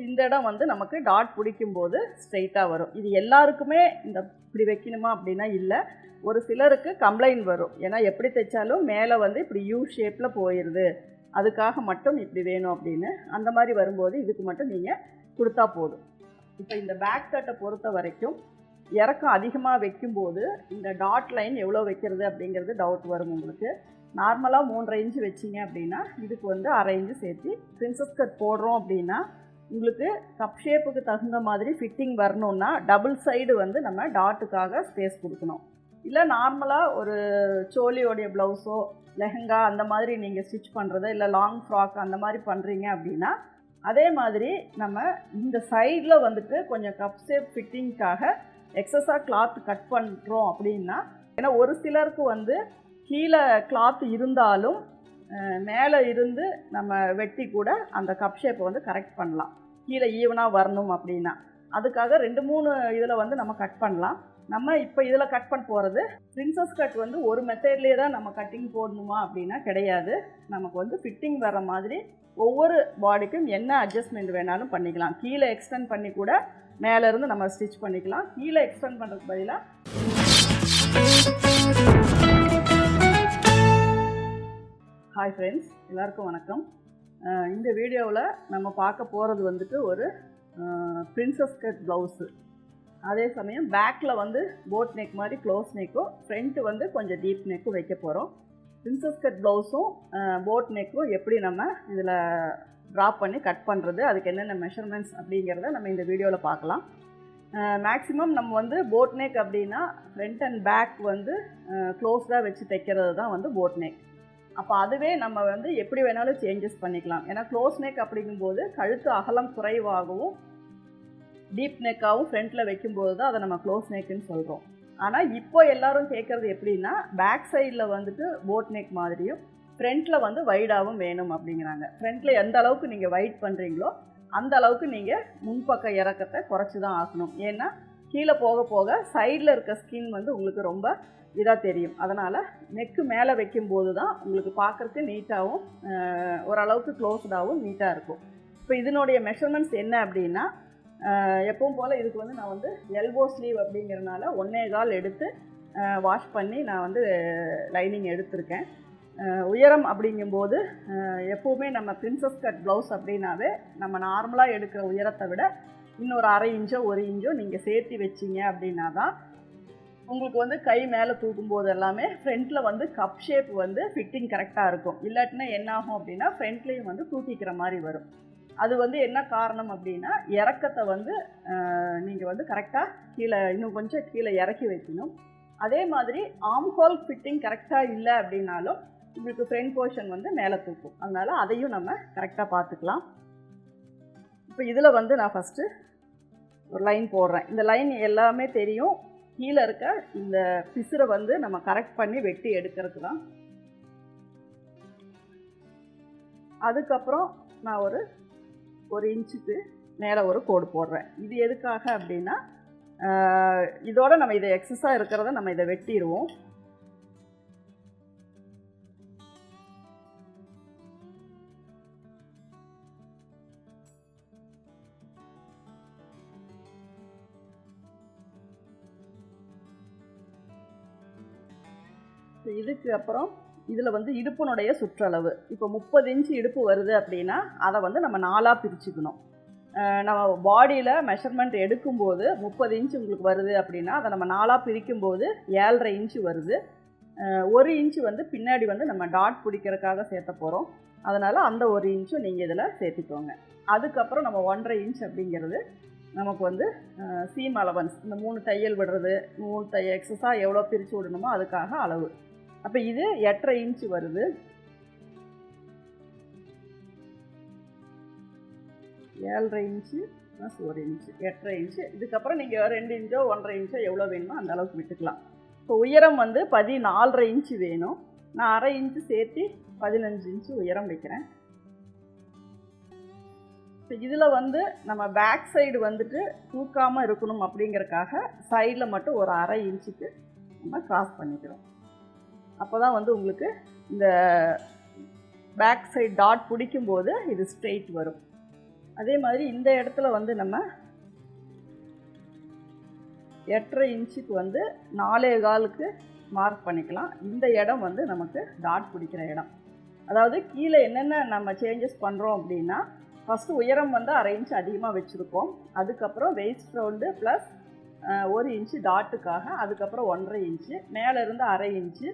இந்த இடம் வந்து நமக்கு டாட் பிடிக்கும்போது ஸ்ட்ரெயிட்டாக வரும். இது எல்லாருக்குமே இந்த இப்படி வைக்கணுமா அப்படின்னா இல்லை. ஒரு சிலருக்கு கம்ப்ளைண்ட் வரும், ஏன்னா எப்படி தைச்சாலும் மேலே வந்து இப்படி யூ ஷேப்பில் போயிடுது, அதுக்காக மட்டும் இப்படி வேணும் அப்படின்னு. அந்த மாதிரி வரும்போது இதுக்கு மட்டும் நீங்கள் கொடுத்தா போதும். இப்போ இந்த பேக் கட்டை பொறுத்த வரைக்கும் இறக்கம் அதிகமாக வைக்கும்போது இந்த டாட் லைன் எவ்வளோ வைக்கிறது அப்படிங்கிறது டவுட் வரும் உங்களுக்கு. நார்மலாக 3.5 இன்ச்சு வச்சிங்க அப்படின்னா இதுக்கு வந்து 1/2 இன்ச்சு சேர்த்து பிரின்சஸ் கட் போடுறோம் அப்படின்னா உங்களுக்கு கப் ஷேப்புக்கு தகுந்த மாதிரி ஃபிட்டிங் வரணுன்னா டபுள் சைடு வந்து நம்ம டாட்டுக்காக ஸ்பேஸ் கொடுக்கணும். இல்லை நார்மலாக ஒரு சோலியோடைய ப்ளவுஸோ லெஹங்கா அந்த மாதிரி நீங்கள் ஸ்டிச் பண்ணுறது, இல்லை லாங் ஃப்ராக் அந்த மாதிரி பண்ணுறீங்க அப்படின்னா அதே மாதிரி நம்ம இந்த சைடில் வந்துட்டு கொஞ்சம் கப் ஷேப் ஃபிட்டிங்க்காக எக்ஸஸாக கிளாத் கட் பண்ணுறோம் அப்படின்னா, ஏன்னா ஒரு சிலருக்கு வந்து கீழே கிளாத் இருந்தாலும் மேலே இருந்து நம்ம வெட்டி கூட அந்த கப் ஷேப்பை வந்து கரெக்ட் பண்ணலாம், கீழே ஈவனாக வரணும் அப்படின்னா. அதுக்காக 2-3 இதில் வந்து நம்ம கட் பண்ணலாம். நம்ம இப்போ இதில் கட் பண்ண போகிறது பிரின்சஸ் கட் வந்து ஒரு மெத்தட்லேயே தான் நம்ம கட்டிங் போடணுமா அப்படின்னா கிடையாது. நமக்கு வந்து ஃபிட்டிங் வர மாதிரி ஒவ்வொரு பாடிக்கும் என்ன அட்ஜஸ்ட்மெண்ட் வேணாலும் பண்ணிக்கலாம். கீழே எக்ஸ்டெண்ட் பண்ணி கூட மேலேருந்து நம்ம ஸ்டிச் பண்ணிக்கலாம். கீழே எக்ஸ்டெண்ட் பண்ணுறதுக்கு பதிலாக ஹாய் ஃப்ரெண்ட்ஸ், எல்லாருக்கும் வணக்கம். இந்த வீடியோவில் நம்ம பார்க்க போகிறது வந்துட்டு ஒரு பிரின்சஸ் கட் ப்ளவுஸு. அதே சமயம் பேக்கில் வந்து போட் நெக் மாதிரி க்ளோஸ் நெக்கும், ஃப்ரண்ட்டு வந்து கொஞ்சம் டீப் நெக்கும் வைக்க போகிறோம். பிரின்சஸ் கட் ப்ளவுஸும் போட் நெக்கும் எப்படி நம்ம இதில் ட்ராப் பண்ணி கட் பண்ணுறது, அதுக்கு என்னென்ன மெஷர்மெண்ட்ஸ் அப்படிங்கிறத நம்ம இந்த வீடியோவில் பார்க்கலாம். மேக்ஸிமம் நம்ம வந்து போட் நெக் அப்படின்னா ஃப்ரண்ட் அண்ட் பேக் வந்து க்ளோஸ்டாக வச்சு தைக்கிறது தான் வந்து போட் நெக். அப்போ அதுவே நம்ம வந்து எப்படி வேணாலும் சேஞ்சஸ் பண்ணிக்கலாம். ஏன்னா க்ளோஸ் நெக் அப்படிங்கும்போது கழுத்து அகலம் குறைவாகவும் டீப் நெக்காகவும் ஃப்ரண்ட்டில் வைக்கும்போது தான் அதை நம்ம க்ளோஸ் நெக்குன்னு சொல்கிறோம். ஆனால் இப்போ எல்லோரும் கேட்குறது எப்படின்னா பேக் சைடில் வந்துட்டு போட் நெக் மாதிரியும் ஃப்ரண்ட்டில் வந்து வைடாகவும் வேணும் அப்படிங்கிறாங்க. ஃப்ரண்ட்டில் எந்த அளவுக்கு நீங்கள் வைட் பண்ணுறீங்களோ அந்த அளவுக்கு நீங்கள் முன்பக்க இறக்கத்தை குறைச்சி தான் ஆகணும். ஏன்னா கீழே போக போக சைடில் இருக்க ஸ்கின் வந்து உங்களுக்கு ரொம்ப இதாக தெரியும். அதனால் நெக்கு மேலே வைக்கும்போது தான் உங்களுக்கு பார்க்குறதுக்கு நீட்டாகவும் ஓரளவுக்கு க்ளோஸ்டாகவும் நீட்டாக இருக்கும். இப்போ இதனுடைய மெஷர்மெண்ட்ஸ் என்ன அப்படின்னா, எப்பவும் போல் இதுக்கு வந்து நான் வந்து எல்போ ஸ்லீவ் அப்படிங்கிறனால 1.25 எடுத்து வாஷ் பண்ணி நான் வந்து லைனிங் எடுத்திருக்கேன். உயரம் அப்படிங்கும்போது எப்போவுமே நம்ம பிரின்சஸ் கட் ப்ளவுஸ் அப்படின்னாவே நம்ம நார்மலாக எடுக்கிற உயரத்தை விட இன்னொரு 1/2 இன்ச்சோ 1 இன்ச்சோ நீங்கள் சேர்த்து வச்சிங்க அப்படின்னா தான் உங்களுக்கு வந்து கை மேலே தூக்கும்போது எல்லாமே ஃப்ரண்ட்டில் வந்து கப் ஷேப் வந்து ஃபிட்டிங் கரெக்டாக இருக்கும். இல்லாட்டினா என்ன ஆகும் அப்படின்னா ஃப்ரண்ட்லேயும் வந்து தூக்கிக்கிற மாதிரி வரும். அது வந்து என்ன காரணம் அப்படின்னா இறக்கத்தை வந்து நீங்கள் வந்து கரெக்டாக கீழே இன்னும் கொஞ்சம் கீழே இறக்கி வைக்கணும். அதே மாதிரி ஆர்ம் ஹோல் ஃபிட்டிங் கரெக்டாக இல்லை அப்படின்னாலும் உங்களுக்கு ஃப்ரண்ட் போர்ஷன் வந்து மேலே தூக்கும். அதனால் அதையும் நம்ம கரெக்டாக பார்த்துக்கலாம். இப்போ இதில் வந்து நான் ஃபஸ்ட்டு ஒரு லைன் போடுறேன். இந்த லைன் எல்லாமே தெரியும். கீழே இருக்க இந்த பிசுரை வந்து நம்ம கரெக்ட் பண்ணி வெட்டி எடுக்கிறது தான். அதுக்கப்புறம் நான் ஒரு இன்ச்சுக்கு மேலே ஒரு கோடு போடுறேன். இது எதுக்காக அப்படின்னா இதோட நம்ம இதை எக்ஸஸாக இருக்கிறத நம்ம இதை வெட்டிடுவோம். இதுக்கு அப்புறம் இதில் வந்து இடுப்பினுடைய சுற்றளவு இப்போ 30 இன்ச்சு இடுப்பு வருது அப்படின்னா அதை வந்து நம்ம 4ஆக பிரிச்சுக்கணும். நம்ம பாடியில் மெஷர்மெண்ட் எடுக்கும்போது 30 இன்ச்சு உங்களுக்கு வருது அப்படின்னா அதை நம்ம 4ஆக பிரிக்கும்போது 7.5 இன்ச்சு வருது. 1 இன்ச்சு வந்து பின்னாடி வந்து நம்ம டாட் பிடிக்கிறதுக்காக சேர்த்த போகிறோம். அதனால் அந்த 1 இன்ச்சும் நீங்கள் இதில் சேர்த்துக்கோங்க. அதுக்கப்புறம் நம்ம 1.5 இன்ச் அப்படிங்கிறது நமக்கு வந்து சீம் அலவன்ஸ், இந்த 3 தையல் விடுறது, 3 தையல் எக்ஸஸாக எவ்வளோ பிரித்து விடணுமோ அதுக்காக அளவு. அப்போ இது 8.5 இன்ச்சு வருது. 7.5 இன்ச்சு ப்ளஸ் 1 இன்ச்சு 8.5 இன்ச்சு. இதுக்கப்புறம் நீங்கள் 2 இன்ச்சோ 1.5 இன்ச்சோ எவ்வளோ வேணுமோ அந்த அளவுக்கு விட்டுக்கலாம். இப்போ உயரம் வந்து 14.5 இன்ச்சு வேணும். நான் 1/2 இன்ச்சு சேர்த்து 15 இன்ச்சு உயரம் வைக்கிறேன். இப்போ இதில் வந்து நம்ம பேக் சைடு வந்துட்டு தூக்காமல் இருக்கணும் அப்படிங்கிறக்காக சைடில் மட்டும் ஒரு 1/2 இன்ச்சுக்கு நம்ம கிராஸ் பண்ணிக்கிறோம். அப்போ தான் வந்து உங்களுக்கு இந்த பேக் சைடு டாட் பிடிக்கும்போது இது ஸ்ட்ரெயிட் வரும். அதே மாதிரி இந்த இடத்துல வந்து நம்ம 8.5 இன்ச்சுக்கு வந்து 4.25க்கு மார்க் பண்ணிக்கலாம். இந்த இடம் வந்து நமக்கு டாட் பிடிக்கிற இடம். அதாவது கீழே என்னென்ன நம்ம சேஞ்சஸ் பண்ணுறோம் அப்படின்னா, ஃபஸ்ட்டு உயரம் வந்து 1/2 இன்ச் அதிகமாக வச்சுருக்கோம். அதுக்கப்புறம் வெயிஸ்ட் ரவுண்டு ப்ளஸ் 1 இன்ச்சு டாட்டுக்காக, அதுக்கப்புறம் 1.5 இன்ச்சு, மேலே இருந்து 1/2 இன்ச்சு.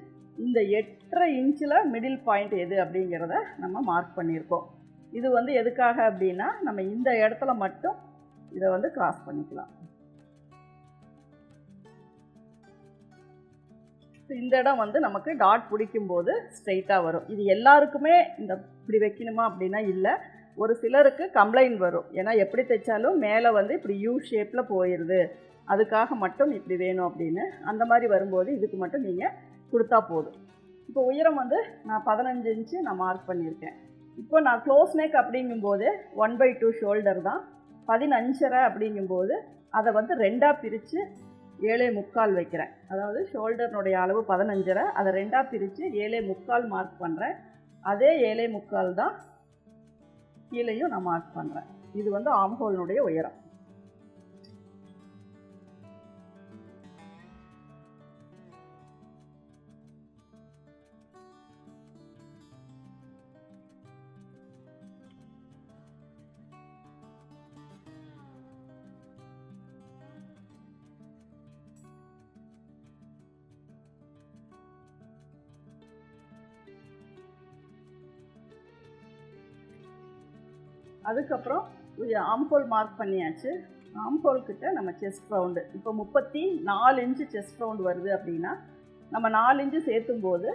இந்த 8.5 இன்ச்சில் மிடில் பாயிண்ட் எது அப்படிங்கிறத நம்ம மார்க் பண்ணியிருக்கோம். இது வந்து எதுக்காக அப்படின்னா, நம்ம இந்த இடத்துல மட்டும் இதை வந்து கிராஸ் பண்ணிக்கலாம். இந்த இடம் வந்து நமக்கு டாட் பிடிக்கும்போது ஸ்ட்ரெயிட்டாக வரும். இது எல்லாருக்குமே இந்த இப்படி வைக்கணுமா அப்படின்னா இல்லை. ஒரு சிலருக்கு கம்ப்ளைண்ட் வரும். ஏன்னா எப்படி தைச்சாலும் மேலே வந்து இப்படி யூ ஷேப்பில் போயிடுது, அதுக்காக மட்டும் இப்படி வேணும் அப்படின்னு. அந்த மாதிரி வரும்போது இதுக்கு மட்டும் நீங்கள் கொடுத்தா போதும். இப்போ உயரம் வந்து நான் 15 இன்ச்சு நான் மார்க் பண்ணியிருக்கேன். இப்போ நான் க்ளோஸ் நெக் அப்படிங்கும்போது 1/2 ஷோல்டர் தான். 15.5 அப்படிங்கும்போது அதை வந்து 2ஆக பிரித்து 7.25 வைக்கிறேன். அதாவது ஷோல்டர்னுடைய அளவு 15.5, அதை 2ஆக பிரித்து 7.25 மார்க் பண்ணுறேன். அதே 7.25 தான் கீழேயும் நான் மார்க் பண்ணுறேன். இது வந்து ஆம்ஹோலினுடைய உயரம். அதுக்கப்புறம் ஆம்ஹோல் மார்க் பண்ணியாச்சு. ஆம்ஹோல் கிட்ட நம்ம செஸ்ட் ரவுண்டு இப்போ 34 இன்ச்சு செஸ்ட் ரவுண்டு வருது அப்படின்னா, நம்ம 4 இன்ச்சு சேர்த்தும் போது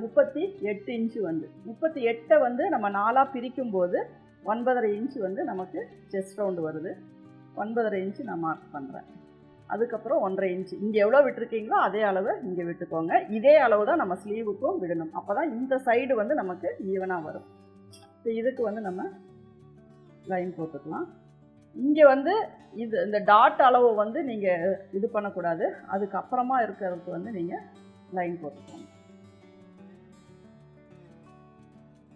38 இன்ச்சு வந்து 38 வந்து நம்ம 4ஆக பிரிக்கும்போது 9.5 இன்ச்சு வந்து நமக்கு செஸ்ட் ரவுண்டு வருது. 9.5 இன்ச்சு நான் மார்க் பண்ணுறேன். அதுக்கப்புறம் 1.5 இன்ச்சு இங்கே எவ்வளோ விட்டுருக்கீங்களோ அதே அளவு இங்கே விட்டுக்கோங்க. இதே அளவு தான் நம்ம ஸ்லீவுக்கும் விடணும். அப்போ தான் இந்த சைடு வந்து நமக்கு ஈவனாக வரும். இப்போ இதுக்கு வந்து நம்ம லைன் போட்டுக்கலாம். இங்கே வந்து இந்த டாட் அளவு வந்து நீங்கள் இது பண்ணக்கூடாது. அதுக்கப்புறமா இருக்கிறதுக்கு வந்து நீங்கள் லைன் போட்டுக்கோங்க.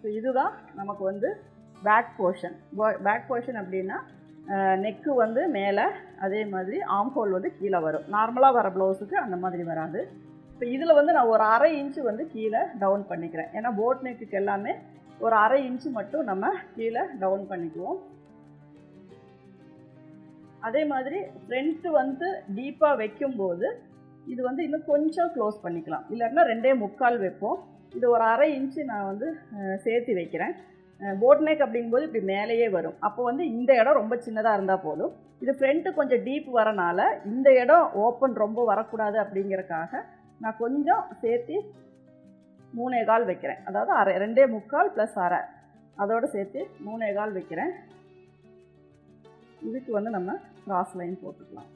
ஸோ இதுதான் நமக்கு வந்து பேக் போர்ஷன். பேக் போர்ஷன் அப்படின்னா நெக்கு வந்து மேலே, அதே மாதிரி ஆம்ஹோல் வந்து கீழே வரும். நார்மலாக வர ப்ளவுஸுக்கு அந்த மாதிரி வராது. இப்போ இதில் வந்து நான் ஒரு 1/2 இன்ச்சு வந்து கீழே டவுன் பண்ணிக்கிறேன். ஏன்னா போட் நெக்குக்கு எல்லாமே ஒரு 1/2 இன்ச்சு மட்டும் நம்ம கீழே டவுன் பண்ணிக்குவோம். அதே மாதிரி ஃப்ரண்ட்டு வந்து டீப்பாக வைக்கும்போது இது வந்து இன்னும் கொஞ்சம் க்ளோஸ் பண்ணிக்கலாம். இல்லைன்னா 2.25 வைப்போம். இது ஒரு 1/2 இன்ச்சு நான் வந்து சேர்த்து வைக்கிறேன். போட் நெக் அப்படிங்கும்போது இப்படி மேலேயே வரும். அப்போ வந்து இந்த இடம் ரொம்ப சின்னதாக இருந்தால் போதும். இது ஃப்ரண்ட்டு கொஞ்சம் டீப் வரனால இந்த இடம் ஓப்பன் ரொம்ப வரக்கூடாது அப்படிங்கிறக்காக நான் கொஞ்சம் சேர்த்து 3.25 வைக்கிறேன். அதாவது 2.25 + 1/2 அதோடு சேர்த்து 3.25 வைக்கிறேன். இதுக்கு வந்து நம்ம கிராஸ் லைன் போட்டுக்கலாம்.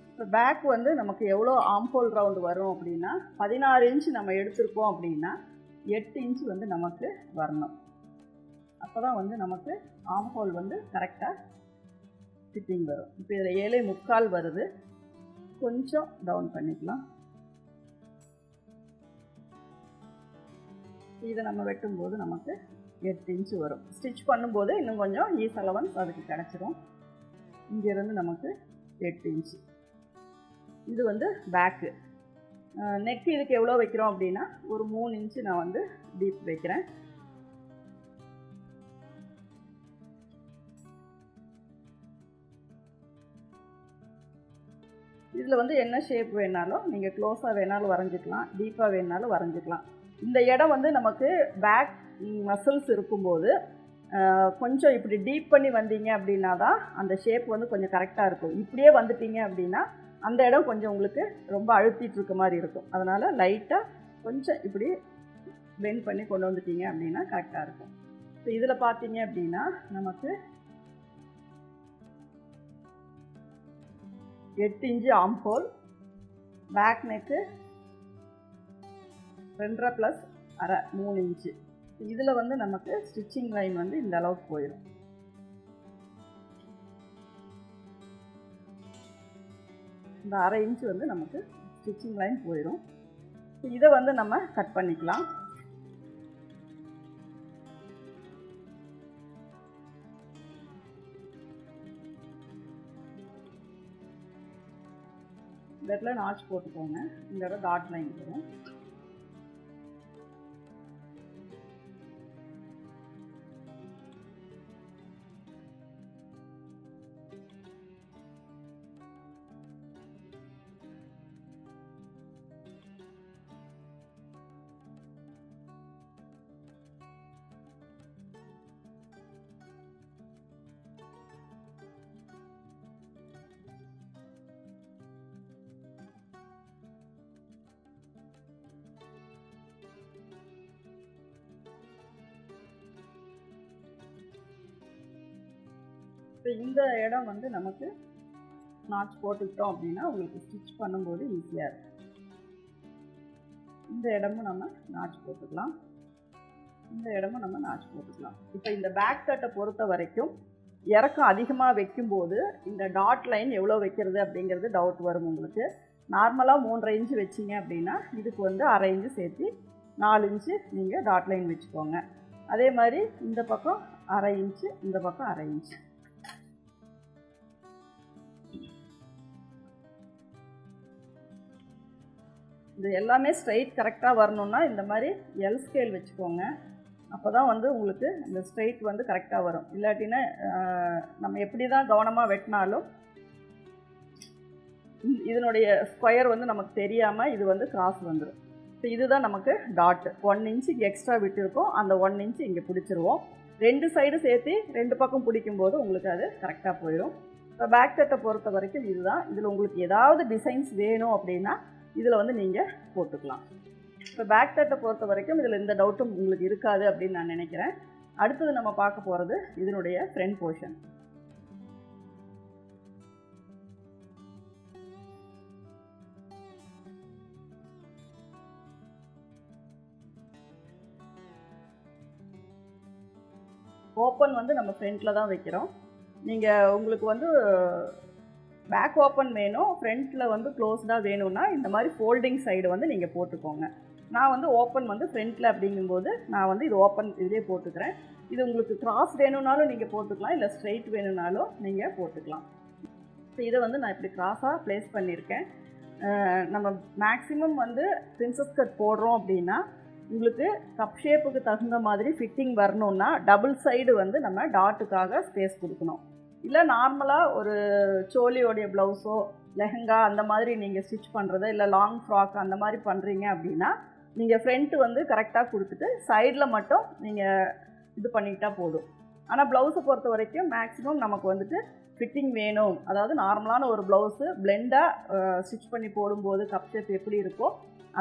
இப்போ பேக் வந்து நமக்கு எவ்வளோ ஆம்ஹோல் ரவுண்டு வரும் அப்படின்னா, 16 இன்ச்சு நம்ம எடுத்திருக்கோம் அப்படின்னா 8 இன்ச்சு வந்து நமக்கு வரணும். அப்போ தான் வந்து நமக்கு ஆம்ஹோல் வந்து கரெக்டாக ஃபிட்டிங் வரும். இப்போ இதில் 7.25 வருது. கொஞ்சம் டவுன் பண்ணிக்கலாம். இதை நம்ம வெட்டும்போது நமக்கு 8 இன்ச்சு வரும். ஸ்டிச் பண்ணும்போது இன்னும் கொஞ்சம் ஈஸ் அலவன்ஸ் அதுக்கு கிடச்சிரும். இங்கேருந்து நமக்கு 8 இன்ச்சு. இது வந்து பேக்கு. நெக் இதுக்கு எவ்வளோ வைக்கிறோம் அப்படின்னா ஒரு 3 இன்ச்சு நான் வந்து டீப் வைக்கிறேன். இதில் வந்து என்ன ஷேப் வேணாலும் நீங்கள் க்ளோஸாக வேணாலும் வரைஞ்சிக்கலாம், டீப்பாக வேணாலும் வரைஞ்சிக்கலாம். இந்த இடம் வந்து நமக்கு பேக் மசில்ஸ் இருக்கும்போது கொஞ்சம் இப்படி டீப் பண்ணி வந்தீங்க அப்படின்னா தான் அந்த ஷேப் வந்து கொஞ்சம் கரெக்டாக இருக்கும். இப்படியே வந்துட்டீங்க அப்படின்னா அந்த இடம் கொஞ்சம் உங்களுக்கு ரொம்ப அழுத்திட்டு இருக்க மாதிரி இருக்கும். அதனால் லைட்டாக கொஞ்சம் இப்படி பெண்ட் பண்ணி கொண்டு வந்துட்டீங்க அப்படின்னா கரெக்டாக இருக்கும். ஸோ இதில் பார்த்தீங்க அப்படின்னா நமக்கு 8 inch armhole, back neck 2.5 + 1/2 3 inch. இதில் வந்து நமக்கு ஸ்டிச்சிங் லைன் வந்து இந்த அளவுக்கு போயிடும். இந்த 1/2 இன்ச்சு வந்து நமக்கு ஸ்டிச்சிங் லைன் போயிடும். இதை வந்து நம்ம கட் பண்ணிக்கலாம். இந்த இடத்துல நாட்ச் போட்டுக்கோங்க. இந்த இடம் டாட் லைன் வரும். இப்போ இந்த இடம் வந்து நமக்கு நாட்ச் போட்டுக்கிட்டோம் அப்படின்னா உங்களுக்கு ஸ்டிச் பண்ணும்போது ஈஸியாக இருக்கும். இந்த இடமும் நம்ம நாட்ச் போட்டுக்கலாம். இந்த இடமும் நம்ம நாட்ச் போட்டுக்கலாம். இப்போ இந்த பேக் தட்டை பொறுத்த வரைக்கும் இறக்கம் அதிகமாக வைக்கும்போது இந்த டாட் லைன் எவ்வளோ வைக்கிறது அப்படிங்கிறது டவுட் வரும் உங்களுக்கு. நார்மலாக 3.5 இன்ச்சு வச்சிங்க அப்படின்னா இதுக்கு வந்து 1/2 இன்ச்சு சேர்த்து 4 இன்ச்சு நீங்கள் டாட் லைன் வச்சுக்கோங்க. அதே மாதிரி இந்த பக்கம் 1/2 இன்ச்சு, இந்த பக்கம் 1/2 இன்ச்சு. இது எல்லாமே ஸ்ட்ரைட் கரெக்டாக வரணும்னா இந்த மாதிரி எல் ஸ்கேல் வச்சுக்கோங்க. அப்போ தான் வந்து உங்களுக்கு இந்த ஸ்ட்ரைட் வந்து கரெக்டாக வரும். இல்லாட்டினா நம்ம எப்படி தான் கவனமாக வெட்டினாலும் இதனுடைய ஸ்கொயர் வந்து நமக்கு தெரியாமல் இது வந்து கிராஸ் வந்துடும். ஸோ இதுதான் நமக்கு டாட்டு. 1 இன்ச்சு இங்கே எக்ஸ்ட்ரா விட்டுருக்கோம். அந்த 1 இன்ச்சு இங்கே பிடிச்சிருவோம். 2 சைடு சேர்த்து 2 பக்கம் பிடிக்கும்போது உங்களுக்கு அது கரெக்டாக போயிடும். இப்போ பேக் தட்டை பொறுத்த வரைக்கும் இதுதான். இதில் உங்களுக்கு ஏதாவது டிசைன்ஸ் வேணும் அப்படின்னா இதில் வந்து நீங்கள் போட்டுக்கலாம். இப்போ பேக் தட்டை பொறுத்த வரைக்கும் இதில் எந்த டவுட்டும் உங்களுக்கு இருக்காது அப்படின்னு நான் நினைக்கிறேன். அடுத்தது நம்ம பார்க்க போகிறது இதனுடைய ஃப்ரண்ட் போர்ஷன். ஓப்பன் வந்து நம்ம ஃப்ரண்ட்டில் தான் வைக்கிறோம். நீங்கள் உங்களுக்கு வந்து பேக் ஓப்பன் வேணும், ஃப்ரண்ட்டில் வந்து க்ளோஸ்டாக வேணும்னா இந்த மாதிரி ஃபோல்டிங் சைடு வந்து நீங்கள் போட்டுக்கோங்க. நான் வந்து ஓப்பன் வந்து ஃப்ரண்ட்டில் அப்படிங்கும்போது நான் வந்து இது ஓப்பன் இதிலே போட்டுக்கிறேன். இது உங்களுக்கு கிராஸ் வேணும்னாலும் நீங்கள் போட்டுக்கலாம், இல்லை ஸ்ட்ரைட் வேணும்னாலும் நீங்கள் போட்டுக்கலாம். ஸோ இதை வந்து நான் இப்படி கிராஸாக ப்ளேஸ் பண்ணியிருக்கேன். நம்ம மேக்ஸிமம் வந்து பிரின்சஸ் கட் போடுறோம் அப்படின்னா உங்களுக்கு கப் ஷேப்புக்கு தகுந்த மாதிரி ஃபிட்டிங் வரணுன்னா டபுள் சைடு வந்து நம்ம டாட்டுக்காக ஸ்பேஸ் கொடுக்கணும். இல்லை நார்மலாக ஒரு சோலியோடைய ப்ளவுஸோ லெஹங்கா அந்த மாதிரி நீங்கள் ஸ்டிச் பண்ணுறது, இல்லை லாங் ஃப்ராக் அந்த மாதிரி பண்ணுறீங்க அப்படின்னா நீங்கள் ஃப்ரண்ட்டு வந்து கரெக்டாக கொடுத்துட்டு சைடில் மட்டும் நீங்கள் இது பண்ணிக்கிட்டால் போதும். ஆனால் ப்ளவுஸை பொறுத்த வரைக்கும் மேக்ஸிமம் நமக்கு வந்துட்டு ஃபிட்டிங் வேணும். அதாவது நார்மலான ஒரு ப்ளவுஸு பிளெண்டாக ஸ்டிச் பண்ணி போடும்போது கப் ஷேப் எப்படி இருக்கோ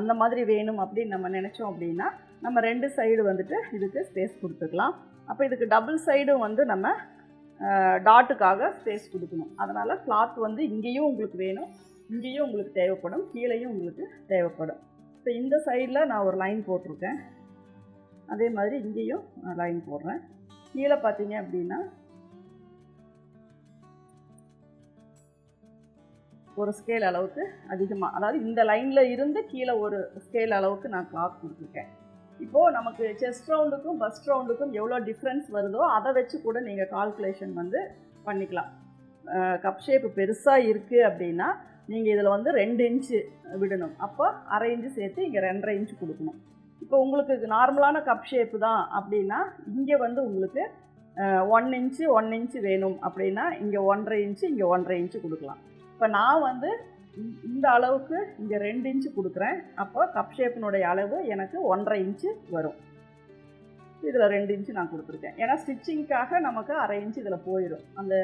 அந்த மாதிரி வேணும் அப்படின்னு நம்ம நினச்சோம் அப்படின்னா நம்ம 2 சைடு வந்துட்டு இதுக்கு ஸ்பேஸ் கொடுத்துக்கலாம். அப்போ இதுக்கு டபுள் சைடும் வந்து நம்ம டாட்டுக்காக ஸ்பேஸ் கொடுக்கணும். அதனால் கிளாத் வந்து இங்கேயும் உங்களுக்கு வேணும், இங்கேயும் உங்களுக்கு தேவைப்படும், கீழேயும் உங்களுக்கு தேவைப்படும். இப்போ இந்த சைடில் நான் ஒரு லைன் போட்டிருக்கேன், அதே மாதிரி இங்கேயும் நான் லைன் போடுறேன். கீழே பார்த்தீங்க அப்படின்னா ஒரு ஸ்கேல் அளவுக்கு அதிகமாக, அதாவது இந்த லைனில் இருந்து கீழே ஒரு ஸ்கேல் அளவுக்கு நான் கிளாத் கொடுத்துருக்கேன். இப்போது நமக்கு செஸ்ட் ரவுண்டுக்கும் பஸ்ட் ரவுண்டுக்கும் எவ்வளோ டிஃப்ரென்ஸ் வருதோ அதை வச்சு கூட நீங்கள் கால்குலேஷன் வந்து பண்ணிக்கலாம். கப் ஷேப்பு பெருசாக இருக்குது அப்படின்னா நீங்கள் இதில் வந்து 2 இன்ச்சு விடணும். அப்போ 1/2 இன்ச்சு சேர்த்து இங்கே 2.5 இன்ச்சு கொடுக்கணும். இப்போ உங்களுக்கு நார்மலான கப் ஷேப்பு தான் அப்படின்னா இங்கே வந்து உங்களுக்கு 1 இன்ச்சு 1 இன்ச்சு வேணும் அப்படின்னா இங்கே 1.5 இன்ச்சு இங்கே 1.5 இன்ச்சு கொடுக்கலாம். இப்போ நான் வந்து இந்த அளவுக்கு இங்கே 2 இன்ச்சு கொடுக்குறேன். அப்போ கப் ஷேப்பினுடைய அளவு எனக்கு 1.5 இன்ச்சு வரும். இதில் 2 இன்ச்சு நான் கொடுத்துருக்கேன். ஏன்னா ஸ்டிச்சிங்க்காக நமக்கு 1/2 இன்ச்சு இதில் போயிடும், அந்த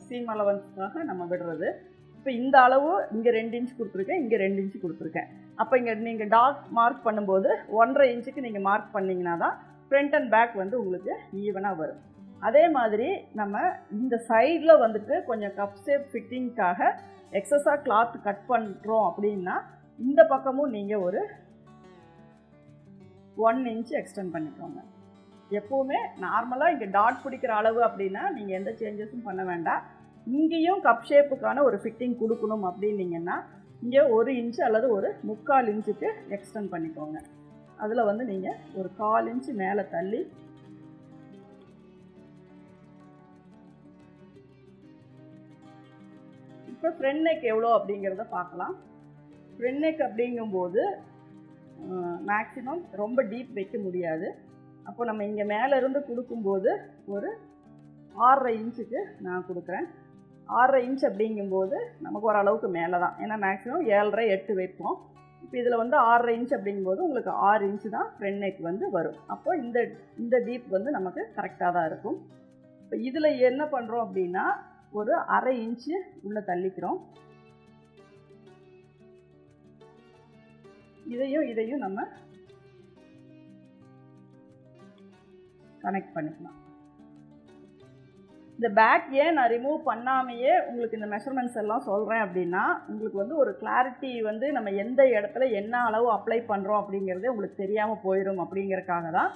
சீம் அலவன்ஸுக்காக நம்ம விடுறது. இப்போ இந்த அளவு இங்கே 2 இன்ச்சு கொடுத்துருக்கேன், இங்கே 2 இன்ச்சு கொடுத்துருக்கேன். அப்போ இங்கே நீங்கள் டாட் மார்க் பண்ணும்போது 1.5 இன்ச்சுக்கு நீங்கள் மார்க் பண்ணிங்கன்னா தான் ஃப்ரண்ட் அண்ட் பேக் வந்து உங்களுக்கு ஈவனாக வரும். அதே மாதிரி நம்ம இந்த சைடில் வந்துட்டு கொஞ்சம் கப் ஷேப் ஃபிட்டிங்க்காக எக்ஸஸாக கிளாத் கட் பண்ணுறோம் அப்படின்னா இந்த பக்கமும் நீங்கள் ஒரு 1 இன்ச்சு எக்ஸ்டெண்ட் பண்ணிக்கோங்க. எப்போவுமே நார்மலாக இங்கே டாட் பிடிக்கிற அளவு அப்படின்னா நீங்கள் எந்த சேஞ்சஸும் பண்ண வேண்டாம். இங்கேயும் கப் ஷேப்புக்கான ஒரு ஃபிட்டிங் கொடுக்கணும் அப்படின்னீங்கன்னா இங்கே 1 இன்ச்சு அல்லது ஒரு 3/4 இன்ச்சுக்கு எக்ஸ்டெண்ட் பண்ணிக்கோங்க. அதில் வந்து நீங்கள் ஒரு 1/4 இன்ச்சு மேலே தள்ளி இப்போ ஃப்ரண்ட் நெக் எவ்வளோ அப்படிங்கிறத பார்க்கலாம். ஃப்ரண்ட் நெக் அப்படிங்கும்போது மேக்ஸிமம் ரொம்ப டீப் வைக்க முடியாது. அப்போ நம்ம இங்கே மேலேருந்து கொடுக்கும்போது ஒரு 6.5 இன்ச்சுக்கு நான் கொடுக்குறேன். 6.5 இன்ச் அப்படிங்கும்போது நமக்கு ஓரளவுக்கு மேலே தான், ஏன்னா மேக்ஸிமம் 7.5 8 வைப்போம். இப்போ இதில் வந்து 6.5 இன்ச் அப்படிங்கும்போது உங்களுக்கு 6 இன்ச்சு தான் ஃப்ரண்ட் நெக் வந்து வரும். அப்போ இந்த டீப் வந்து நமக்கு கரெக்டாக தான் இருக்கும். இப்போ இதில் என்ன பண்ணுறோம் அப்படின்னா ஒரு 1/2 இன்ச்சு உள்ளே தள்ளிக்கிறோம். இதையும் நம்ம கனெக்ட் பண்ணிக்கலாம். இந்த பேக் ஏன் நான் ரிமூவ் பண்ணாமையே உங்களுக்கு இந்த மெஷர்மெண்ட்ஸ் எல்லாம் சொல்கிறேன் அப்படின்னா, உங்களுக்கு வந்து ஒரு கிளாரிட்டி வந்து நம்ம எந்த இடத்துல என்ன அளவு அப்ளை பண்ணுறோம் அப்படிங்கிறதே உங்களுக்கு தெரியாமல் போயிடும் அப்படிங்கிறதுக்காக தான்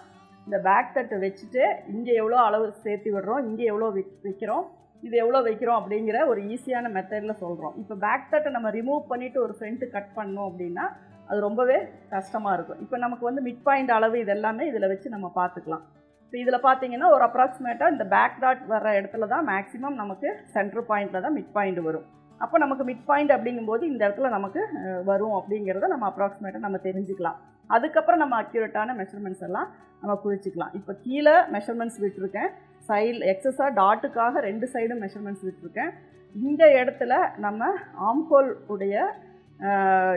இந்த பேக் தட்டு வச்சுட்டு இங்கே எவ்வளோ அளவு சேர்த்து விடுறோம், இங்கே எவ்வளோ வைக்கிறோம், இது எவ்வளோ வைக்கிறோம் அப்படிங்கிற ஒரு ஈஸியான மெத்தடில் சொல்கிறோம். இப்போ பேக் தட்டை நம்ம ரிமூவ் பண்ணிவிட்டு ஒரு ஃப்ரண்ட்டு கட் பண்ணோம் அப்படின்னா அது ரொம்பவே கஷ்டமாக இருக்கும். இப்போ நமக்கு வந்து மிட் பாயிண்ட் அளவு இதெல்லாமே இதில் வச்சு நம்ம பார்த்துக்கலாம். இப்போ இதில் பார்த்தீங்கன்னா ஒரு அப்ராக்சிமேட்டாக இந்த பேக் டாட் வர இடத்துல தான் மேக்ஸிமம் நமக்கு சென்டர் பாயிண்டில் தான் மிட் பாயிண்ட் வரும். அப்போ நமக்கு மிட் பாயிண்ட் அப்படிங்கும்போது இந்த இடத்துல நமக்கு வரும் அப்படிங்கிறத நம்ம அப்ராக்சிமேட்டாக நம்ம தெரிஞ்சுக்கலாம். அதுக்கப்புறம் நம்ம அக்யூரேட்டான மெஷர்மெண்ட்ஸ் எல்லாம் நம்ம குறிச்சிக்கலாம். இப்போ கீழே மெஷர்மெண்ட்ஸ் விட்டுருக்கேன், சைடில் எக்ஸஸாக டாட்டுக்காக 2 சைடும் மெஷர்மெண்ட்ஸ் விட்டுருக்கேன். இந்த இடத்துல நம்ம ஆம்ஹோல் உடைய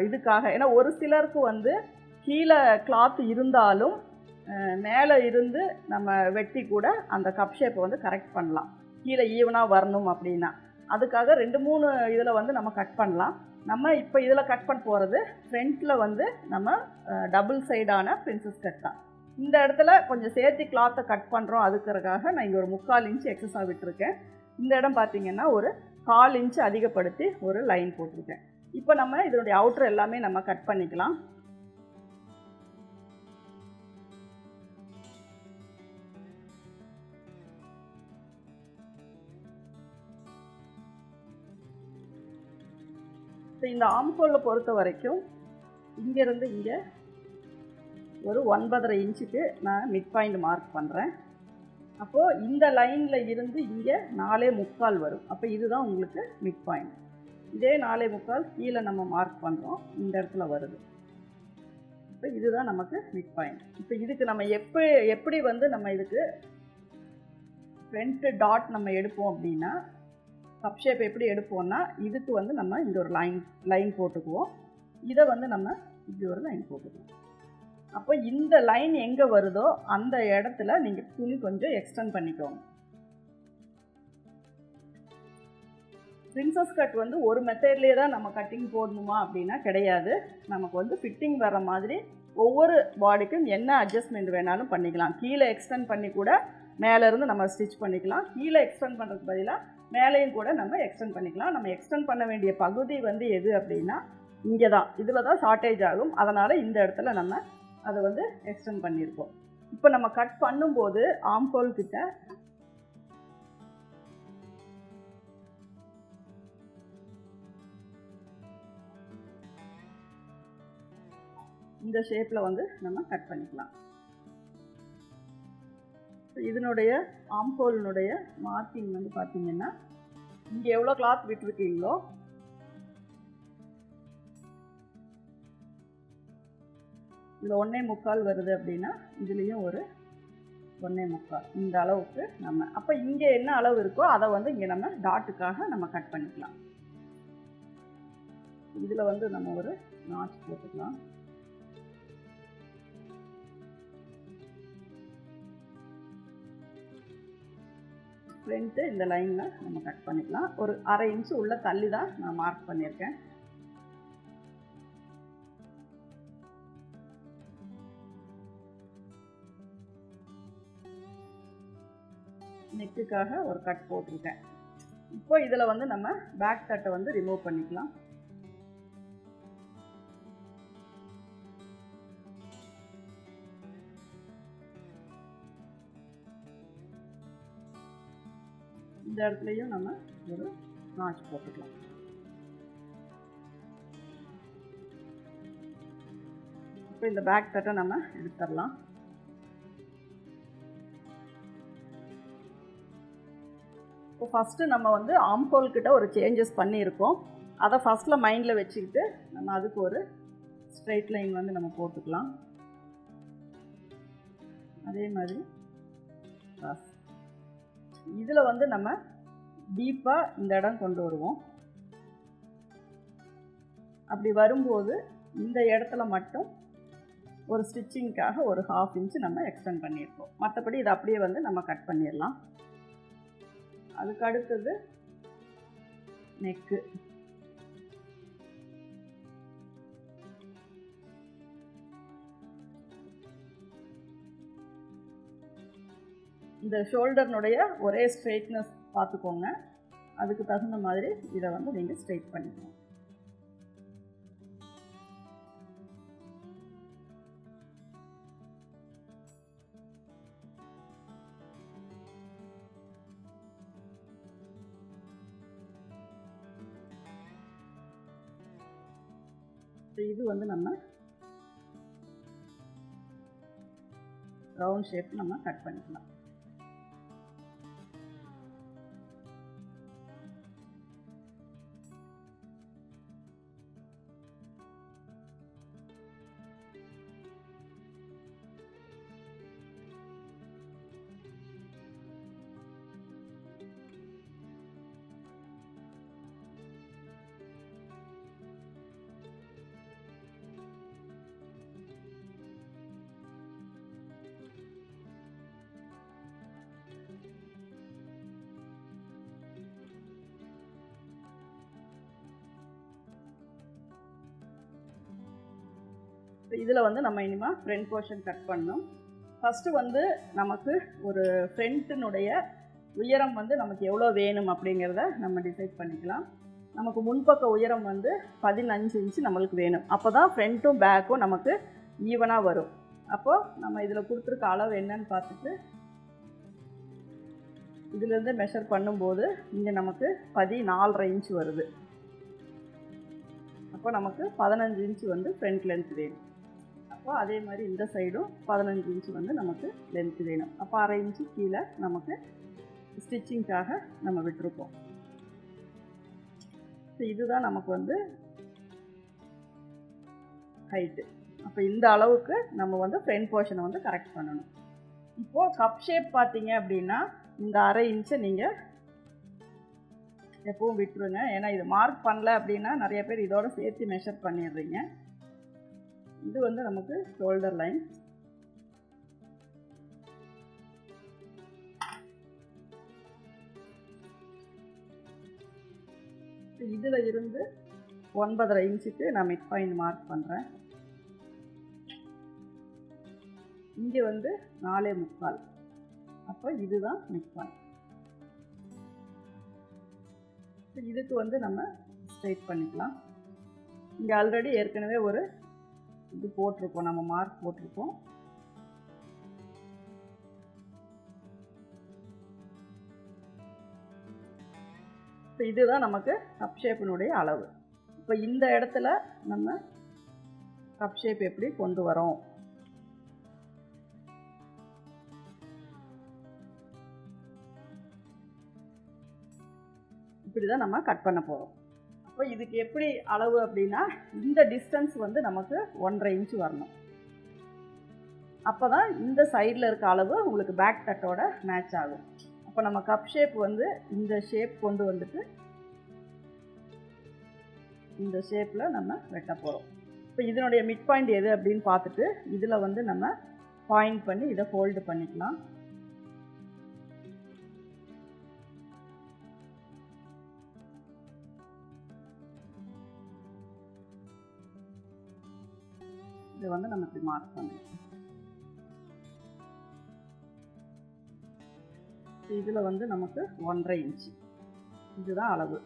இதுக்காக, ஏன்னா ஒரு சிலருக்கு வந்து கீழே கிளாத் இருந்தாலும் மேலே இருந்து நம்ம வெட்டி கூட அந்த கப் ஷேப்பை வந்து கரெக்ட் பண்ணலாம், கீழே ஈவனாக வரணும் அப்படின்னா. அதுக்காக 2-3 இதில் வந்து நம்ம கட் பண்ணலாம். நம்ம இப்போ இதில் கட் பண்ண போகிறது ஃப்ரண்ட்டில் வந்து நம்ம டபுள் சைடான பிரின்சஸ் கட் தான். இந்த இடத்துல கொஞ்சம் சேர்த்து கிளாத்தை கட் பண்ணுறோம், அதுக்கிறதுக்காக நான் இங்கே ஒரு 3/4 இன்ச்சு எக்ஸஸாக விட்டுருக்கேன். இந்த இடம் பார்த்திங்கன்னா ஒரு 1/4 இன்ச்சு அதிகப்படுத்தி ஒரு லைன் போட்டிருக்கேன். இப்போ நம்ம இதனுடைய அவுட்டர் எல்லாமே நம்ம கட் பண்ணிக்கலாம். இந்த ஆம்ஹோலில் பொறுத்த வரைக்கும் இங்கேருந்து இங்கே ஒரு 9.5 இன்ச்சுக்கு நான் மிட் பாயிண்ட் மார்க் பண்ணுறேன். அப்போது இந்த லைனில் இருந்து இங்கே 4.25 வரும். அப்போ இதுதான் உங்களுக்கு மிட் பாயிண்ட். இதே 4.25 கீழே நம்ம மார்க் பண்ணுறோம், இந்த இடத்துல வருது. இப்போ இதுதான் நமக்கு மிட் பாயிண்ட். இப்போ இதுக்கு நம்ம எப்படி வந்து நம்ம இதுக்கு ஃப்ரண்ட் டாட் நம்ம எடுப்போம் அப்படின்னா, கப் ஷேப் எப்படி எடுப்போம்னா, இதுக்கு வந்து நம்ம இங்கே ஒரு லைன் போட்டுக்குவோம், இதை வந்து நம்ம இப்படி ஒரு லைன் போட்டுக்குவோம். அப்போ இந்த லைன் எங்கே வருதோ அந்த இடத்துல நீங்கள் துணி கொஞ்சம் எக்ஸ்டெண்ட் பண்ணிக்கோங்க. பிரின்சஸ் கட் வந்து ஒரு மெத்தட்லேயே தான் நம்ம கட்டிங் போடணுமா அப்படின்னா கிடையாது. நமக்கு வந்து ஃபிட்டிங் வர மாதிரி ஒவ்வொரு பாடிக்கும் என்ன அட்ஜஸ்ட்மெண்ட் வேணாலும் பண்ணிக்கலாம். கீழே எக்ஸ்டெண்ட் பண்ணி கூட மேலேருந்து நம்ம ஸ்டிச் பண்ணிக்கலாம், கீழே எக்ஸ்டெண்ட் பண்ணுறதுக்கு பதிலாக மேலேயும் கூட நம்ம எக்ஸ்டெண்ட் பண்ணிக்கலாம். நம்ம எக்ஸ்டெண்ட் பண்ண வேண்டிய பகுதி வந்து எது அப்படின்னா இங்கே தான், இதில் தான் ஷார்ட்டேஜ் ஆகும். அதனால் இந்த இடத்துல நம்ம அதை வந்து எக்ஸ்டெண்ட் பண்ணியிருக்கோம். இப்போ நம்ம கட் பண்ணும்போது ஆம்ஹோல் கிட்ட இந்த ஷேப்பில் வந்து நம்ம கட் பண்ணிக்கலாம். இதனுடைய ஆம்ஹோலினுடைய மார்க்கிங் வந்து பார்த்தீங்கன்னா, இங்கே எவ்வளோ கிளாத் விட்டுருக்கீங்களோ இதில் 1.25 வருது அப்படின்னா இதுலேயும் ஒரு 1.25 இந்த அளவுக்கு நம்ம, அப்போ இங்கே என்ன அளவு இருக்கோ அதை வந்து இங்கே நம்ம டாட்டுக்காக நம்ம கட் பண்ணிக்கலாம். இதில் வந்து நம்ம ஒரு நாட்ச் போட்டுக்கலாம். ஃப்ரண்ட்டு இந்த லைனில் நம்ம கட் பண்ணிக்கலாம். ஒரு 1/2 இன்ச்சு உள்ள தள்ளி தான் நான் மார்க் பண்ணியிருக்கேன். நெக்குக்காக ஒரு கட் போட்டிருக்கேன். இப்போ இதில் வந்து நம்ம பேக் கட்டை வந்து ரிமூவ் பண்ணிக்கலாம். இந்த இடத்துலையும் நம்ம ஒரு நாட்ச் போட்டுக்கலாம். இப்போ இந்த பேக் கட்டை நம்ம எடுத்துடலாம். இப்போ ஃபஸ்ட்டு நம்ம வந்து ஆம்ஹோல் கிட்ட ஒரு சேஞ்சஸ் பண்ணியிருக்கோம். அதை ஃபஸ்ட்டில் மைண்டில் வச்சுக்கிட்டு நம்ம அதுக்கு ஒரு ஸ்ட்ரெயிட் லைன் வந்து நம்ம போட்டுக்கலாம். அதே மாதிரி கிராஸ். இதில் வந்து நம்ம டீப்பாக இந்த இடம் கொண்டு வருவோம். அப்படி வரும்போது இந்த இடத்துல மட்டும் ஒரு ஸ்டிச்சிங்க்காக ஒரு 1/2 இன்ச்சு நம்ம எக்ஸ்டெண்ட் பண்ணியிருக்கோம். மற்றபடி இதை அப்படியே வந்து நம்ம கட் பண்ணிடலாம். அதுக்கு அடுத்தது நெக்கு. இந்த ஷோல்டர்னுடைய ஒரே ஸ்ட்ரெயிட்னஸ் பார்த்துக்கோங்க. அதுக்கு தகுந்த மாதிரி இதை வந்து நீங்கள் ஸ்ட்ரெயிட் பண்ணிக்கணும். இது வந்து நம்ம ரவுண்ட் ஷேப் நம்ம கட் பண்ணிக்கலாம். இதில் வந்து நம்ம இனிமேல் ஃப்ரண்ட் போர்ஷன் கட் பண்ணோம். ஃபஸ்ட்டு வந்து நமக்கு ஒரு ஃப்ரண்ட்டினுடைய உயரம் வந்து நமக்கு எவ்வளோ வேணும் அப்படிங்கிறத நம்ம டிசைட் பண்ணிக்கலாம். நமக்கு முன்பக்க உயரம் வந்து 15 இன்ச்சு நம்மளுக்கு வேணும். அப்போ தான் ஃப்ரண்ட்டும் பேக்கும் நமக்கு ஈவனாக வரும். அப்போது நம்ம இதில் கொடுத்துருக்க அளவு என்னன்னு பார்த்துட்டு இதிலேருந்து மெஷர் பண்ணும்போது இங்கே நமக்கு 14.5 இன்ச்சு வருது. அப்போ நமக்கு 15 இன்ச்சு வந்து ஃப்ரண்ட் லென்த் வேணும். அப்போ அதே மாதிரி இந்த சைடும் 15 இன்ச்சு வந்து நமக்கு லென்த் வேணும். அப்போ 1/2 இன்ச்சு கீழே நமக்கு ஸ்டிச்சிங்காக நம்ம விட்டுருக்கோம். இதுதான் நமக்கு வந்து ஹைட்டு. அப்போ இந்த அளவுக்கு நம்ம வந்து ஃப்ரண்ட் போர்ஷனை வந்து கரெக்ட் பண்ணணும். இப்போது கப் ஷேப் பார்த்தீங்க அப்படின்னா இந்த 1/2 இன்ச்சை நீங்கள் எப்பவும் விட்டுருங்க. ஏன்னா இது மார்க் பண்ணல அப்படின்னா நிறைய பேர் இதோட சேர்த்து மெஷர் பண்ணிடுறீங்க. இது வந்து நமக்கு ஷோல்டர் லைன். இதில் இருந்து 9.5 இன்ச்சுக்கு நான் மிட் பாயிண்ட் மார்க் பண்ணுறேன். இங்கே வந்து 4.75. அப்போ இதுதான் மிட் பாயிண்ட். இதுக்கு வந்து நம்ம ஸ்ட்ரைட் பண்ணிக்கலாம். இங்கே ஆல்ரெடி ஏற்கனவே ஒரு இது போட்டிருக்கோம், நம்ம மார்க் போட்டிருக்கோம். இதுதான் நமக்கு கப் ஷேப்பினுடைய அளவு. இப்போ இந்த இடத்துல நம்ம கப் ஷேப் எப்படி கொண்டு வரோம், இப்படி தான் நம்ம கட் பண்ண போகிறோம். அப்போ இதுக்கு எப்படி அளவு அப்படின்னா இந்த டிஸ்டன்ஸ் வந்து நமக்கு 1.5 இன்ச்சு வரணும். அப்போ தான் இந்த சைடில் இருக்க அளவு உங்களுக்கு பேக் கட்டோட மேட்ச் ஆகும். அப்போ நம்ம கப் ஷேப் வந்து இந்த ஷேப் கொண்டு வந்துட்டு இந்த ஷேப்பில் நம்ம வெட்ட போகிறோம். இப்போ இதனுடைய மிட் பாயிண்ட் எது அப்படின்னு பார்த்துட்டு இதில் வந்து நம்ம பாயிண்ட் பண்ணி இதை ஃபோல்டு பண்ணிக்கலாம். இதை வந்து நம்ம இப்படி மார்க் பண்ணலாம். இதில் வந்து நமக்கு 1.5 இன்ச்சு இதுதான் அளவு.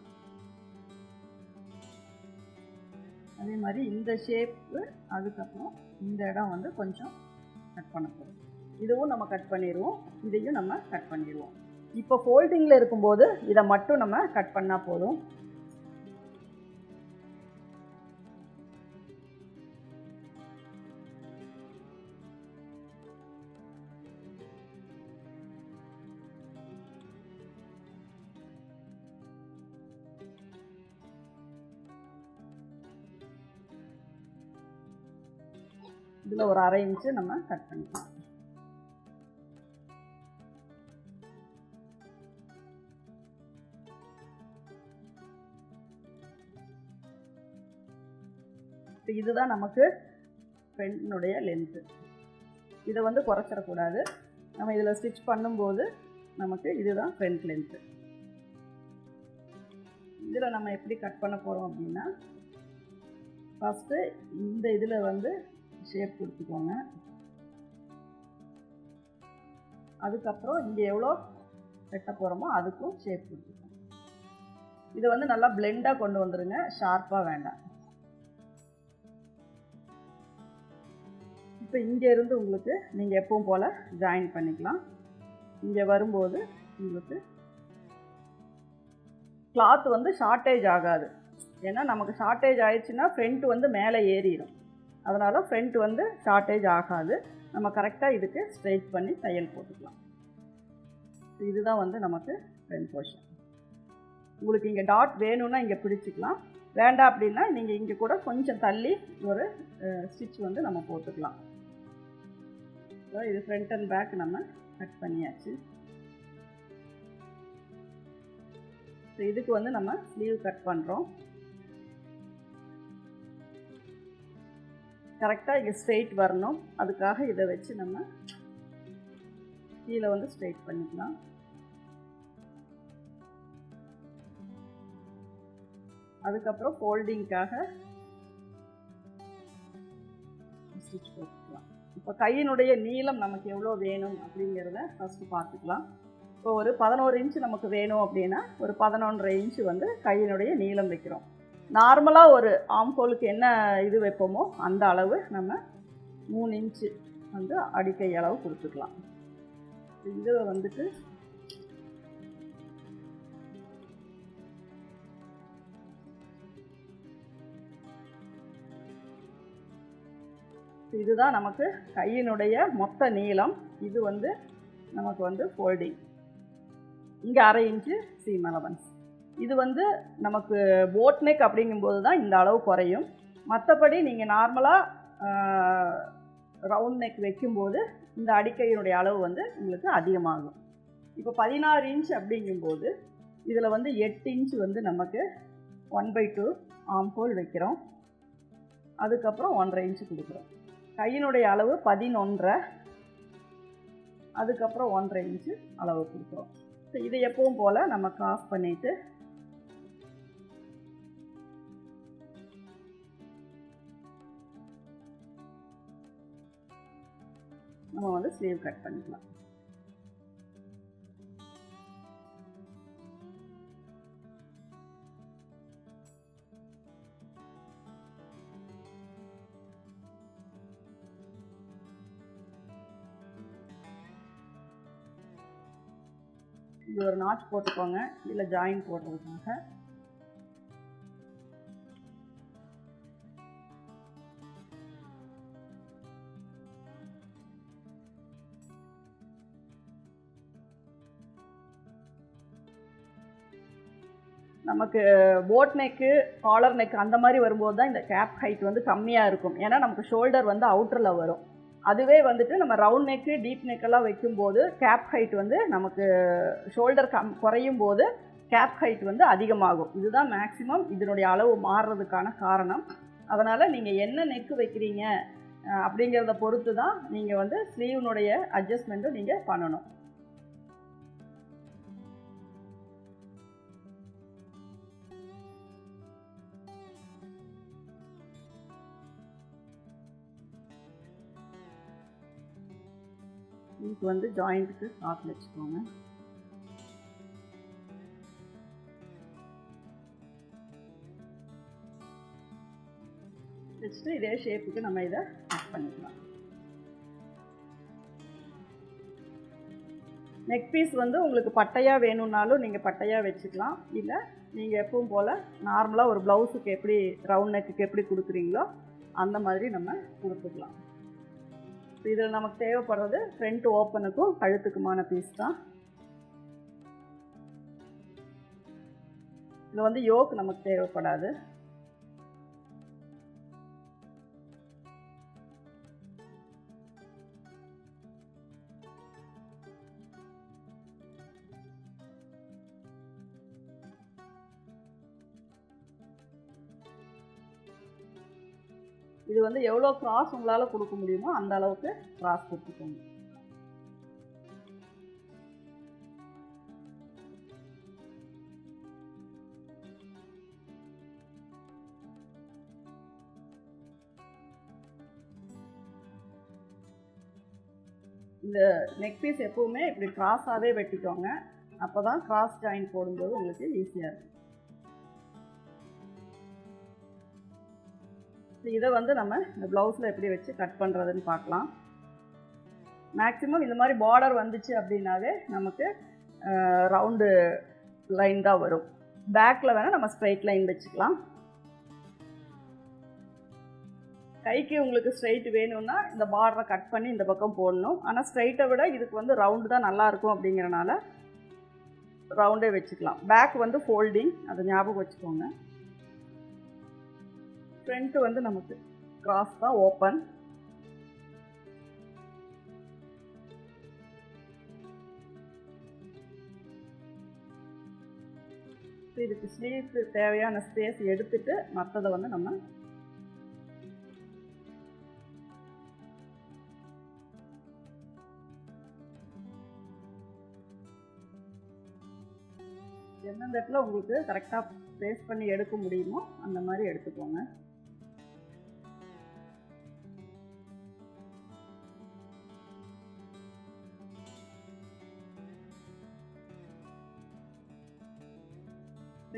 அதே மாதிரி இந்த ஷேப்பு, அதுக்கப்புறம் இந்த இடம் வந்து கொஞ்சம் கட் பண்ண போகிறோம். இதுவும் நம்ம கட் பண்ணிடுவோம், இதையும் நம்ம கட் பண்ணிடுவோம். இப்போ ஃபோல்டிங்கில் இருக்கும்போது இதை மட்டும் நம்ம கட் பண்ணால் போதும். இதில் ஒரு 1/2 இன்ச்சு நம்ம கட் பண்ணிக்கலாம். இப்போ இதுதான் நமக்கு ஃப்ரண்ட்னுடைய லென்த்து. இதை வந்து குறைச்சிடக்கூடாது. நம்ம இதில் ஸ்டிச் பண்ணும்போது நமக்கு இதுதான் ஃப்ரண்ட் லென்த்து. இதில் நம்ம எப்படி கட் பண்ண போகிறோம் அப்படின்னா, ஃபஸ்ட்டு இந்த இதில் வந்து ஷேப் கொடுத்துக்கோங்க. அதுக்கப்புறம் இங்கே எவ்வளோ வெட்ட போகிறோமோ அதுக்கும் ஷேப் கொடுத்துக்கோங்க. இதை வந்து நல்லா பிளெண்டாக கொண்டு வந்துடுங்க, ஷார்ப்பாக வேண்டாம். இப்போ இங்கே இருந்து உங்களுக்கு நீங்கள் எப்பவும் போல் ஜாயின் பண்ணிக்கலாம். இங்கே வரும்போது உங்களுக்கு கிளாத் வந்து ஷார்ட்டேஜ் ஆகாது. ஏன்னா நமக்கு ஷார்ட்டேஜ் ஆயிடுச்சுன்னா ஃப்ரண்ட் வந்து மேலே ஏறிடும். அதனால் ஃப்ரண்ட் வந்து ஷார்ட்டேஜ் ஆகாது. நம்ம கரெக்டாக இதுக்கு ஸ்ட்ரைட் பண்ணி தையல் போட்டுக்கலாம். இதுதான் வந்து நமக்கு ஃப்ரண்ட் போர்ஷன். உங்களுக்கு இங்கே டாட் வேணும்னா இங்கே பிடிச்சிக்கலாம், வேண்டாம் அப்படின்னா நீங்கள் இங்கே கூட கொஞ்சம் தள்ளி ஒரு ஸ்டிச் வந்து நம்ம போட்டுக்கலாம். இது ஃப்ரண்ட் அண்ட் பேக் நம்ம கட் பண்ணியாச்சு. இதுக்கு வந்து நம்ம ஸ்லீவ் கட் பண்ணுறோம். கரெக்டாக இங்கே ஸ்ட்ரெயிட் வரணும். அதுக்காக இதை வச்சு நம்ம கீழே வந்து ஸ்ட்ரெயிட் பண்ணிக்கலாம். அதுக்கப்புறம் ஃபோல்டிங்காக ஸ்டிச் போட்டுக்கலாம். இப்போ கையினுடைய நீளம் நமக்கு எவ்வளோ வேணும் அப்படிங்கிறத ஃபஸ்ட்டு பார்த்துக்கலாம். இப்போ ஒரு 11 இன்ச்சு நமக்கு வேணும் அப்படின்னா ஒரு 11.5 இன்ச்சு வந்து கையினுடைய நீளம் வைக்கிறோம். நார்மலாக ஒரு ஆம்ஹோலுக்கு என்ன இது வைப்போமோ அந்த அளவு நம்ம 3 இன்ச்சு வந்து அடிக்கை அளவு கொடுத்துக்கலாம். இது வந்துட்டு இதுதான் நமக்கு கையினுடைய மொத்த நீளம். இது வந்து நமக்கு வந்து ஃபோல்டிங். இங்கே 1/2 இன்ச்சு சீம் அலவன்ஸ். இது வந்து நமக்கு போட் நெக் அப்படிங்கும்போது தான் இந்த அளவு குறையும். மற்றபடி நீங்கள் நார்மலாக ரவுண்ட் நெக் வைக்கும்போது இந்த அடிக்கையினுடைய அளவு வந்து உங்களுக்கு அதிகமாகும். இப்போ 16 இன்ச் அப்படிங்கும்போது இதில் வந்து 8 இன்ச்சு வந்து நமக்கு 1/2 ஆம்ஹோல் வைக்கிறோம். அதுக்கப்புறம் 1.5 இன்ச்சு கொடுக்குறோம். கையினுடைய அளவு 11.5, அதுக்கப்புறம் 1.5 இன்ச்சு அளவு கொடுக்குறோம். ஸோ இதை எப்பவும் போல் நம்ம கிராஸ் பண்ணிவிட்டு நம்ம வந்து ஸ்லீவ் கட் பண்ணிக்கலாம். இது ஒரு நாட் போட்டுக்கோங்க, இல்லை ஜாயின் போடுறதுக்காக. நமக்கு போட் நெக்கு, காலர் நெக் அந்த மாதிரி வரும்போது தான் இந்த கேப் ஹைட் வந்து கம்மியாக இருக்கும். ஏன்னா நமக்கு ஷோல்டர் வந்து அவுட்டரில் வரும். அதுவே வந்துட்டு நம்ம ரவுண்ட் நெக்கு, டீப் நெக்கெல்லாம் வைக்கும்போது கேப் ஹைட் வந்து நமக்கு ஷோல்டர் குறையும் போது கேப் ஹைட் வந்து அதிகமாகும். இதுதான் மேக்ஸிமம் இதனுடைய அளவு மாறுறதுக்கான காரணம். அதனால் நீங்கள் என்ன நெக்கு வைக்கிறீங்க அப்படிங்கிறத பொறுத்து தான் நீங்கள் வந்து ஸ்லீவ்னுடைய அட்ஜஸ்ட்மெண்ட்டும் நீங்கள் பண்ணணும். இதுக்கு வந்து ஜாயிண்ட்டுக்கு டாட் வச்சுக்கோங்க. வச்சுட்டு இதே ஷேப்புக்கு நம்ம இதை கட் பண்ணிக்கலாம். நெக் பீஸ் வந்து உங்களுக்கு பட்டையாக வேணும்னாலும் நீங்கள் பட்டையாக வச்சுக்கலாம். இல்லை நீங்கள் எப்பவும் போல் நார்மலாக ஒரு ப்ளவுஸுக்கு எப்படி ரவுண்ட் நெக்குக்கு எப்படி கொடுக்குறீங்களோ அந்த மாதிரி நம்ம கொடுத்துக்கலாம். இதில் நமக்கு தேவைப்படுறது ஃப்ரண்ட் ஓப்பனுக்கும் கழுத்துக்குமான பீஸ் தான். இதில் வந்து யோக் நமக்கு தேவைப்படாது. இது வந்து எவ்வளோ கிராஸ் உங்களால் கொடுக்க முடியுமோ அந்த அளவுக்கு கிராஸ் கொடுத்துக்கோங்க. இந்த நெக் பீஸ் எப்போவுமே இப்படி கிராஸாகவே வெட்டிக்கோங்க. அப்போ தான் கிராஸ் ஜாயின் போடும்போது உங்களுக்கு ஈஸியாக இருக்கும். இதை வந்து நம்ம இந்த ப்ளவுஸில் எப்படி வச்சு கட் பண்ணுறதுன்னு பார்க்கலாம். மேக்ஸிமம் இந்த மாதிரி பார்டர் வந்துச்சு அப்படின்னாவே நமக்கு ரவுண்டு லைன் தான் வரும். பேக்கில் வேணால் நம்ம ஸ்ட்ரைட் லைன் வச்சுக்கலாம். கைக்கு உங்களுக்கு ஸ்ட்ரைட் வேணும்னா இந்த பார்டரை கட் பண்ணி இந்த பக்கம் போடணும். ஆனால் ஸ்ட்ரைட்டை விட இதுக்கு வந்து ரவுண்டு தான் நல்லாயிருக்கும் அப்படிங்கிறனால ரவுண்டே வச்சுக்கலாம். பேக் வந்து ஃபோல்டிங், அதை ஞாபகம் வச்சுக்கோங்க. ஃப்ரண்ட்டு வந்து நமக்கு கிராஸ் தான், ஓப்பன். இதுக்கு ஸ்லீவ்க்கு தேவையான ஸ்பேஸ் எடுத்துட்டு மற்றதை வந்து நம்ம எந்தெந்த இடத்துல உங்களுக்கு கரெக்டாக ப்ளேஸ் பண்ணி எடுக்க முடியுமோ அந்த மாதிரி எடுத்துக்கோங்க.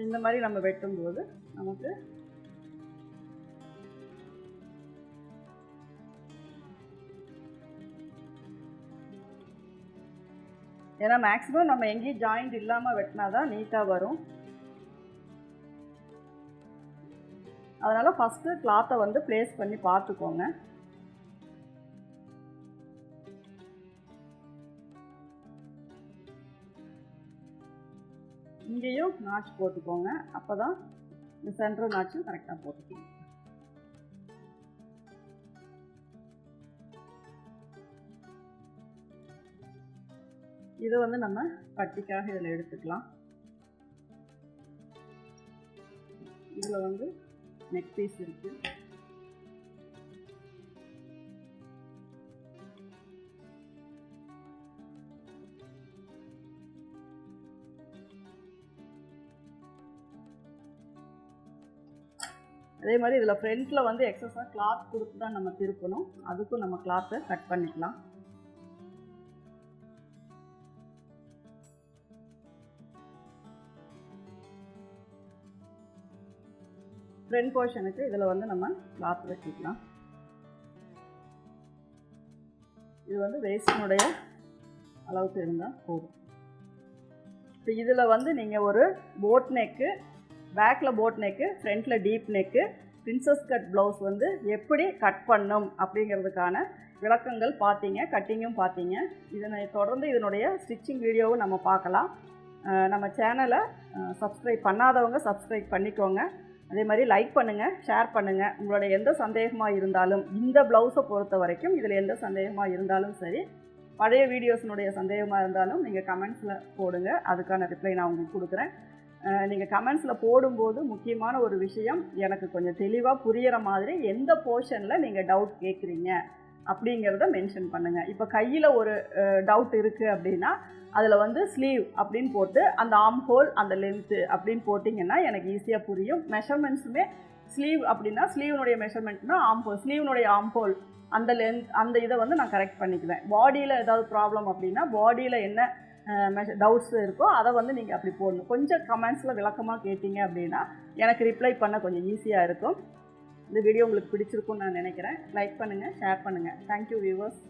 இந்த மாதிரி நம்ம வெட்டும்போது நமக்கு ஏன்னா மேக்ஸிமம் நம்ம எங்கேயும் ஜாயிண்ட் இல்லாமல் வெட்டினா தான் நீட்டாக வரும். அதனால் ஃபஸ்ட்டு கிளாத்தை வந்து ப்ளேஸ் பண்ணி பார்த்துக்கோங்க. இங்கேயும் நாட்ச் போட்டுக்கோங்க. அப்போ தான் இந்த சென்டர் நாட்சும் கரெக்டாக போட்டுக்கோங்க. இதை வந்து நம்ம பட்டிக்காக இதில் எடுத்துக்கலாம். இதில் வந்து நெக் பீஸ் இருக்கு. அதே மாதிரி இதில் ஃப்ரண்ட்டில் வந்து எக்ஸஸாக கிளாத் கொடுத்து தான் நம்ம திருப்பணும். அதுக்கும் நம்ம கிளாத்தை கட் பண்ணிக்கலாம். ஃப்ரண்ட் போர்ஷனுக்கு இதில் வந்து நம்ம கிளாத் வச்சுக்கலாம். இது வந்து வேஸ்டினுடைய அளவுக்கு இருந்தால் போதும். இப்போ இதில் வந்து நீங்கள் ஒரு போட் நெக்கு, பேக்கில் போட் நெக்கு, ஃப்ரண்ட்டில் deep neck, princess cut blouse வந்து எப்படி கட் பண்ணும் அப்படிங்கிறதுக்கான விளக்கங்கள் பார்த்தீங்க, கட்டிங்கும் பார்த்தீங்க. இதனை தொடர்ந்து இதனுடைய ஸ்டிச்சிங் வீடியோவும் நம்ம பார்க்கலாம். நம்ம சேனலை சப்ஸ்கிரைப் பண்ணாதவங்க சப்ஸ்கிரைப் பண்ணிக்கோங்க. அதே மாதிரி லைக் பண்ணுங்கள், ஷேர் பண்ணுங்கள். உங்களுடைய எந்த சந்தேகமாக இருந்தாலும், இந்த ப்ளவுஸை பொறுத்த வரைக்கும் இதில் எந்த சந்தேகமாக இருந்தாலும் சரி, பழைய வீடியோஸினுடைய சந்தேகமாக இருந்தாலும் நீங்கள் கமெண்ட்ஸில் போடுங்க. அதுக்கான ரிப்ளை நான் உங்களுக்கு கொடுக்குறேன். நீங்கள் கமெண்ட்ஸில் போடும்போது முக்கியமான ஒரு விஷயம், எனக்கு கொஞ்சம் தெளிவாக புரிகிற மாதிரி எந்த போர்ஷனில் நீங்கள் டவுட் கேட்குறீங்க அப்படிங்கிறத மென்ஷன் பண்ணுங்கள். இப்போ கையில் ஒரு டவுட் இருக்குது அப்படின்னா அதில் வந்து ஸ்லீவ் அப்படின்னு போட்டு அந்த ஆர்ம் ஹோல், அந்த லென்த்து அப்படின்னு போட்டிங்கன்னா எனக்கு ஈஸியாக புரியும். மெஷர்மெண்ட்ஸுமே ஸ்லீவ் அப்படின்னா ஸ்லீவ்னுடைய மெஷர்மெண்ட்னா ஆர்ம் ஹோல், ஸ்லீவ்னுடைய ஆர்ம் ஹோல், அந்த லென்த், அந்த இதை வந்து நான் கரெக்ட் பண்ணிக்குவேன். பாடியில் ஏதாவது ப்ராப்ளம் அப்படின்னா பாடியில் என்ன டவுட்ஸ் இருக்கோ அதை வந்து நீங்கள் அப்படி போடணும். கொஞ்சம் கமெண்ட்ஸில் விளக்கமாக கேட்டிங்க அப்படின்னா எனக்கு ரிப்ளை பண்ண கொஞ்சம் ஈஸியாக இருக்கும். இந்த வீடியோ உங்களுக்கு பிடிச்சிருக்குன்னு நான் நினைக்கிறேன். லைக் பண்ணுங்கள், ஷேர் பண்ணுங்கள். Thank you viewers.